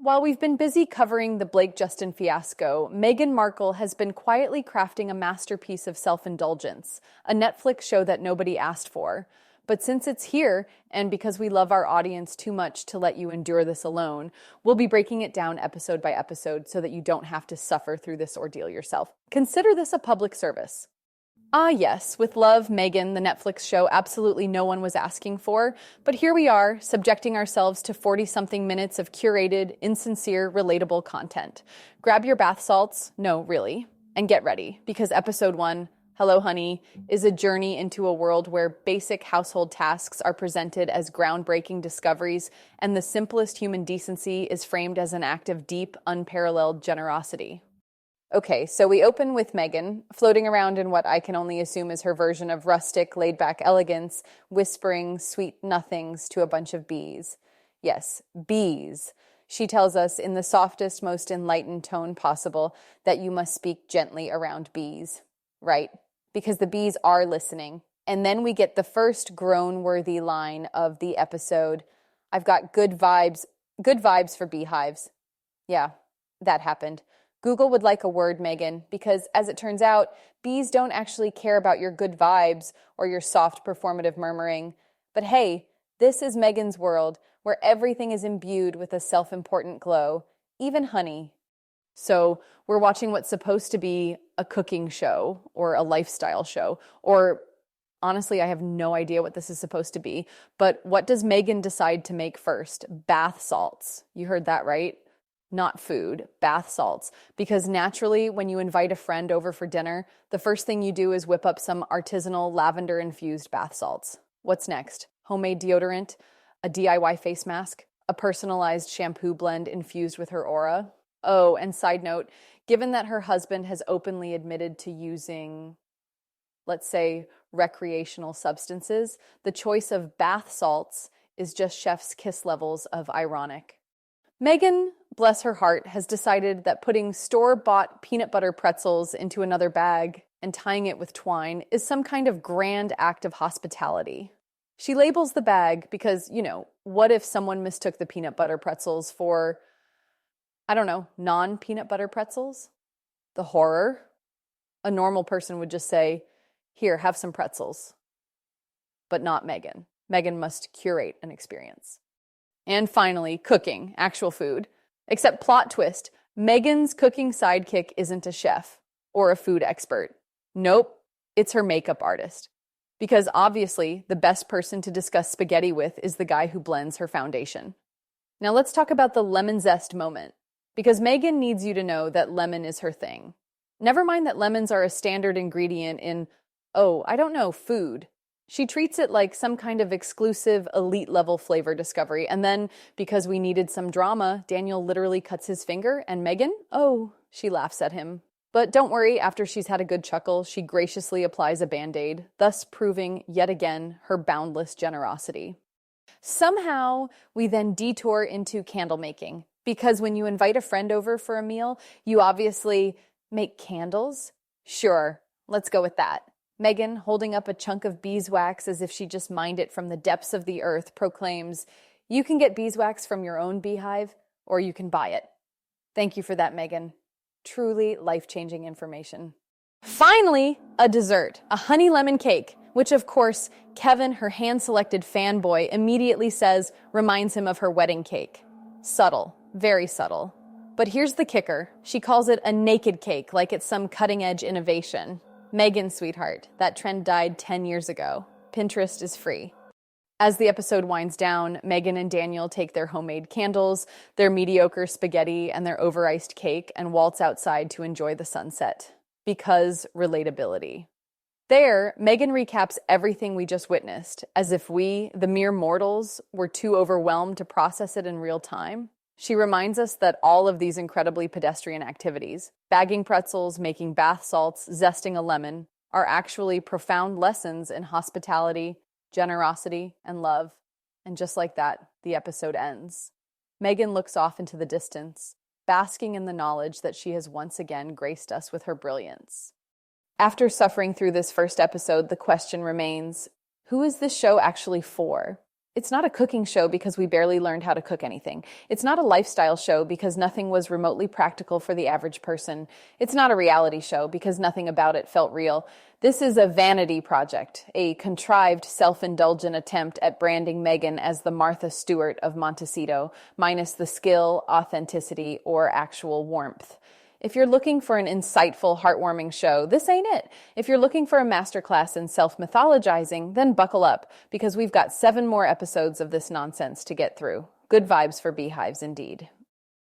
While we've been busy covering the Blake-Justin fiasco, Meghan Markle has been quietly crafting a masterpiece of self-indulgence, a Netflix show that nobody asked for. But since it's here, and because we love our audience too much to let you endure this alone, we'll be breaking it down episode by episode so that you don't have to suffer through this ordeal yourself. Consider this a public service. Ah, yes, with love, Meghan, the Netflix show absolutely no one was asking for, but here we are, subjecting ourselves to 40-something minutes of curated, insincere, relatable content. Grab your bath salts, no, really, and get ready, because episode 1, Hello Honey, is a journey into a world where basic household tasks are presented as groundbreaking discoveries, and the simplest human decency is framed as an act of deep, unparalleled generosity. Okay, so we open with Meghan, floating around in what I can only assume is her version of rustic, laid-back elegance, whispering sweet nothings to a bunch of bees. Yes, bees. She tells us in the softest, most enlightened tone possible that you must speak gently around bees. Right, because the bees are listening. And then we get the first groan-worthy line of the episode. I've got good vibes for beehives. Yeah, that happened. Google would like a word, Meghan, because as it turns out, bees don't actually care about your good vibes or your soft performative murmuring. But hey, this is Meghan's world, where everything is imbued with a self-important glow, even honey. So we're watching what's supposed to be a cooking show or a lifestyle show, or honestly, I have no idea what this is supposed to be. But what does Meghan decide to make first? Bath salts. You heard that right? Not food, bath salts. Because naturally, when you invite a friend over for dinner, the first thing you do is whip up some artisanal lavender-infused bath salts. What's next? Homemade deodorant? A DIY face mask? A personalized shampoo blend infused with her aura? Oh, and side note, given that her husband has openly admitted to using, let's say, recreational substances, the choice of bath salts is just chef's kiss levels of ironic. Meghan, bless her heart, has decided that putting store-bought peanut butter pretzels into another bag and tying it with twine is some kind of grand act of hospitality. She labels the bag because, what if someone mistook the peanut butter pretzels for, I don't know, non-peanut butter pretzels? The horror. A normal person would just say, here, have some pretzels. But not Meghan. Meghan must curate an experience. And finally, cooking, actual food. Except plot twist, Meghan's cooking sidekick isn't a chef or a food expert. Nope, it's her makeup artist. Because obviously, the best person to discuss spaghetti with is the guy who blends her foundation. Now let's talk about the lemon zest moment. Because Meghan needs you to know that lemon is her thing. Never mind that lemons are a standard ingredient in, food. She treats it like some kind of exclusive elite-level flavor discovery, and then, because we needed some drama, Daniel literally cuts his finger, and Meghan, she laughs at him. But don't worry, after she's had a good chuckle, she graciously applies a Band-Aid, thus proving, yet again, her boundless generosity. Somehow, we then detour into candle making, because when you invite a friend over for a meal, you obviously make candles? Sure, let's go with that. Meghan, holding up a chunk of beeswax as if she just mined it from the depths of the earth, proclaims, "You can get beeswax from your own beehive, or you can buy it." Thank you for that, Meghan. Truly life-changing information. Finally, a dessert, a honey lemon cake, which of course, Kevin, her hand-selected fanboy, immediately says reminds him of her wedding cake. Subtle, very subtle. But here's the kicker. She calls it a naked cake, like it's some cutting-edge innovation. Meghan, sweetheart, that trend died 10 years ago. Pinterest is free. As the episode winds down, Meghan and Daniel take their homemade candles, their mediocre spaghetti, and their over-iced cake and waltz outside to enjoy the sunset. Because relatability. There, Meghan recaps everything we just witnessed, as if we, the mere mortals, were too overwhelmed to process it in real time. She reminds us that all of these incredibly pedestrian activities, bagging pretzels, making bath salts, zesting a lemon, are actually profound lessons in hospitality, generosity, and love. And just like that, the episode ends. Meghan looks off into the distance, basking in the knowledge that she has once again graced us with her brilliance. After suffering through this first episode, the question remains, who is this show actually for? It's not a cooking show because we barely learned how to cook anything. It's not a lifestyle show because nothing was remotely practical for the average person. It's not a reality show because nothing about it felt real. This is a vanity project, a contrived, self-indulgent attempt at branding Meghan as the Martha Stewart of Montecito, minus the skill, authenticity, or actual warmth. If you're looking for an insightful, heartwarming show, this ain't it. If you're looking for a masterclass in self-mythologizing, then buckle up, because we've got 7 more episodes of this nonsense to get through. Good vibes for beehives indeed.